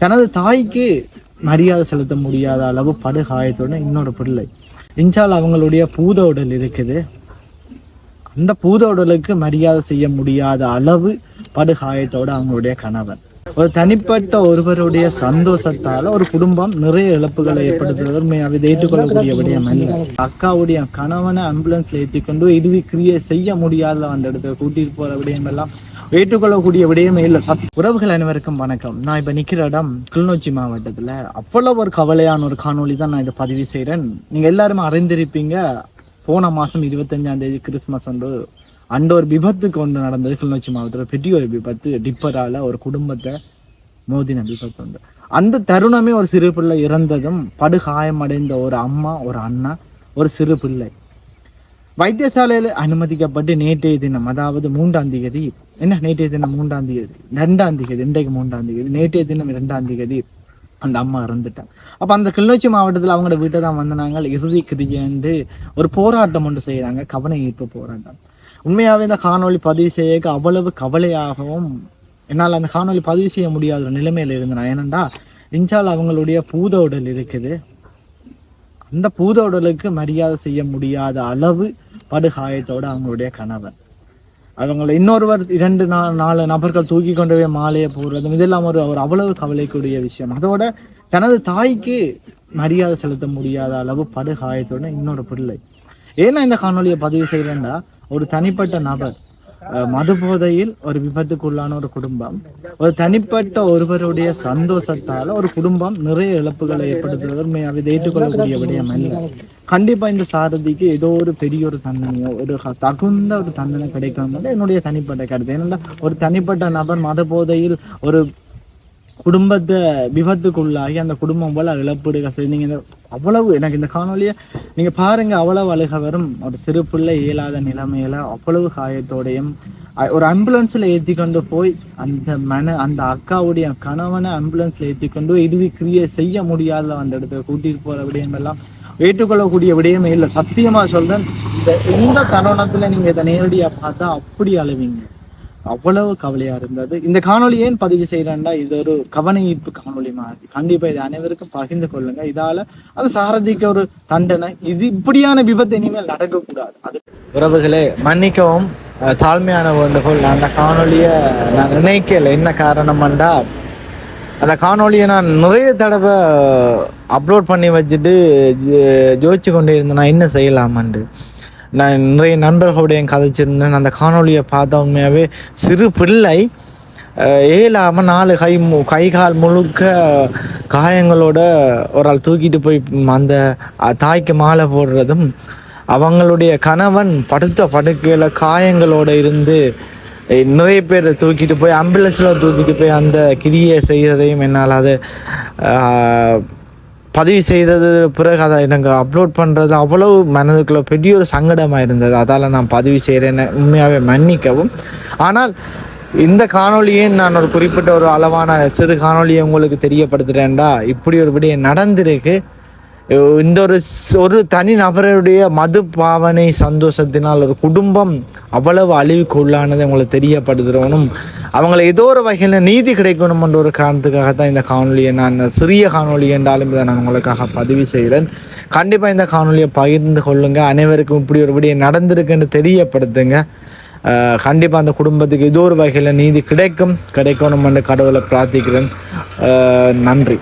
தனது தாய்க்கு மரியாதை செலுத்த முடியாத அளவு படுகாயத்தோட இன்னொரு பிள்ளை. இன்ஷால் அவங்களுடைய பூத உடல் இருக்குது. அந்த பூத உடலுக்கு மரியாதை செய்ய முடியாத அளவு படுகாயத்தோட அவங்களுடைய கணவன். ஒரு தனிப்பட்ட ஒருவருடைய சந்தோஷத்தால ஒரு குடும்பம் நிறைய இழப்புகளை ஏற்படுத்துவது அதை ஏற்றுக்கொள்ளக்கூடிய விடயம் அல்ல. அக்காவுடைய கணவனை ஆம்புலன்ஸ்ல ஏற்றிக்கொண்டு இறுதி கிரியை செய்ய முடியாத அந்த இடத்துல கூட்டிட்டு போற விடயம் எல்லாம் ஏற்றுக்கொள்ளக்கூடிய விடயமே இல்லை. உறவுகள் அனைவருக்கும் வணக்கம். நான் இப்ப நிக்கிற இடம் கிளிநொச்சி மாவட்டத்துல அவ்வளவு ஒரு கவலையான ஒரு காணொலி தான் நான் இதை பதிவு செய்யறேன். நீங்க எல்லாருமே அறிந்திருப்பீங்க, போன மாசம் 25ஆம் தேதி கிறிஸ்துமஸ் அந்த ஒரு விபத்துக்கு ஒன்று நடந்தது. கிளிநொச்சி மாவட்டத்தில் பெரிய ஒரு விபத்து, டிப்பரால ஒரு குடும்பத்தை மோதின விபத்து உண்டு. அந்த தருணமே ஒரு சிறு பிள்ளை இறந்ததும் படுகாயமடைந்த ஒரு அம்மா, ஒரு அண்ணா, ஒரு சிறு பிள்ளை வைத்தியசாலையில் அனுமதிக்கப்பட்டு நேற்றைய தினம், அதாவது 3ஆம் தேதி, நேற்றைய தினம் 3ஆம் தேதி, 2ஆம் தேதி, இன்றைக்கு 3ஆம் தேதி, நேற்றைய தினம் 2ஆம் தேதி அந்த அம்மா இறந்துட்டாங்க. அப்போ அந்த கிளிநொச்சி மாவட்டத்தில் அவங்களோட வீட்டை தான் வந்து நாங்கள் இறுதி கிரிஜென்று ஒரு போராட்டம் ஒன்று செய்கிறாங்க, கவன ஈர்ப்பு போராட்டம். உண்மையாகவே இந்த காணொலி பதிவு செய்ய அவ்வளவு கவலையாகவும் என்னால் அந்த காணொலி பதிவு செய்ய முடியாத ஒரு நிலைமையில் இருந்தேன். ஏனென்றா இன்ஷால் அவங்களுடைய பூத உடல் இருக்குது. அந்த பூத உடலுக்கு மரியாதை செய்ய முடியாத அளவு படுகாயத்தோட அவங்களுடைய கணவன். அவங்களை இன்னொருவர் 2-4 நபர்கள் தூக்கி கொண்டு போய் மாலையை போடுறதும் இதெல்லாம் ஒரு அவ்வளவு கவலைக்குரிய விஷயம். அதோட தனது தாய்க்கு மரியாதை செலுத்த முடியாத அளவு படுகாயத்தோட இன்னொரு பிள்ளை. ஏன்னா இந்த காணொலியை பதிவு செய்யறேன்டா, ஒரு தனிப்பட்ட நபர் மது போதையில் ஒரு விபத்துக்குள்ளான ஒரு குடும்பம், ஒரு தனிப்பட்ட ஒருவருடைய சந்தோஷத்தால ஒரு குடும்பம் நிறைய இழப்புகளை ஏற்படுத்துவது அதை ஏற்றுக்கொள்ளக்கூடிய விடயம் அல்ல. கண்டிப்பா இந்த சாரதிக்கு ஏதோ ஒரு பெரிய ஒரு தண்டனையோ ஒரு தகுந்த ஒரு தண்டனை கிடைக்கணும் என்னுடைய தனிப்பட்ட கருத்து. ஏன்னா ஒரு தனிப்பட்ட நபர் மத போதையில் ஒரு குடும்பத்தை விபத்துக்குள்ளாகி அந்த குடும்பம் போல இழப்பீடுகள் செய்து நீங்க அவ்வளவு எனக்கு இந்த காணொலியை நீங்க பாருங்க, அவ்வளவு அழுக வரும். ஒரு சிறு பிள்ளை இயலாத நிலைமையில அவ்வளவு காயத்தோடையும் ஒரு ஆம்புலன்ஸ்ல ஏற்றி கொண்டு போய் அந்த அக்காவுடைய கணவனை ஆம்புலன்ஸ்ல ஏற்றி கொண்டு போய் இறுதி கிரியை செய்ய முடியாத அந்த இடத்துல கூட்டிட்டு போற விடயம் எல்லாம் ஏற்றுக்கொள்ளக்கூடிய விடயமே இல்லை. சத்தியமா சொல்றேன், இந்த தருணத்துல நீங்க இதை நேரடியா பார்த்தா அப்படி அழுவீங்க. அவ்வளவு கவலையா இருந்தது. இந்த காணொலி ஏன் பதிவு செய்யறேன்டா, இது ஒரு கவன ஈர்ப்பு காணொலி மாதிரி. கண்டிப்பா இது அனைவருக்கும் பகிர்ந்து கொள்ளுங்க. இதால அது சாரதிக்கு ஒரு தண்டனை. இது இப்படியான விபத்து இனிமேல் நடக்கக்கூடாது. அது உறவுகளே மன்னிக்கவும், தாழ்மையான வேண்டுகோள். அந்த காணொலியை நான் நினைக்கல. என்ன காரணம்டா, அந்த காணொலியை நான் நிறைய தடவை அப்லோட் பண்ணி வச்சுட்டு யோசிச்சு கொண்டே இருந்தேன் நான் என்ன செய்யலாமான்ட்டு. நான் நிறைய நண்பர்களுடைய கதைச்சிருந்தேன். அந்த காணொலியை பார்த்தா உண்மையாகவே சிறு பிள்ளை ஏலாமல் 4 கை கால் முழுக்க காயங்களோட ஒரு ஆள் தூக்கிட்டு போய் அந்த தாய்க்கு மாலை போடுறதும், அவங்களுடைய கணவன் படுத்த படுக்கையில் காயங்களோட இருந்து நிறைய பேர் தூக்கிட்டு போய் ஆம்புலன்ஸில் தூக்கிட்டு போய் அந்த கிரியை செய்கிறதையும் என்னால் அதை பதிவு செய்தது பிறகு அதை எனக்கு அப்லோட் பண்ணுறது அவ்வளவு மனதுக்குள்ள பெரிய ஒரு சங்கடமாக இருந்தது. அதால் நான் பதிவு செய்கிறேன்னு உண்மையாகவே மன்னிக்கவும். ஆனால் இந்த காணொலியை நான் ஒரு குறிப்பிட்ட ஒரு அளவான சிறு காணொலியை உங்களுக்கு தெரியப்படுத்துகிறேன்டா, இப்படி ஒரு விடயம் நடந்திருக்கு. இந்த ஒரு தனி நபருடைய மது பாவனை சந்தோஷத்தினால் ஒரு குடும்பம் அவ்வளவு அழிவுக்கு உள்ளானது உங்களுக்கு தெரியப்படுத்துகிறவனும், அவங்களை ஏதோ ஒரு வகையில் நீதி கிடைக்கணும் என்ற ஒரு காரணத்துக்காகத்தான் இந்த காணொலியை நான் சிறிய காணொலி என்றாலும் இதை நான் உங்களுக்காக பதிவு செய்கிறேன். கண்டிப்பாக இந்த காணொலியை பகிர்ந்து கொள்ளுங்க. அனைவருக்கும் இப்படி ஒரு விடயம் நடந்திருக்குன்னு தெரியப்படுத்துங்க. கண்டிப்பாக அந்த குடும்பத்துக்கு ஏதோ ஒரு வகையில் நீதி கிடைக்கணும் என்று கடவுளை பிரார்த்திக்கிறேன். நன்றி.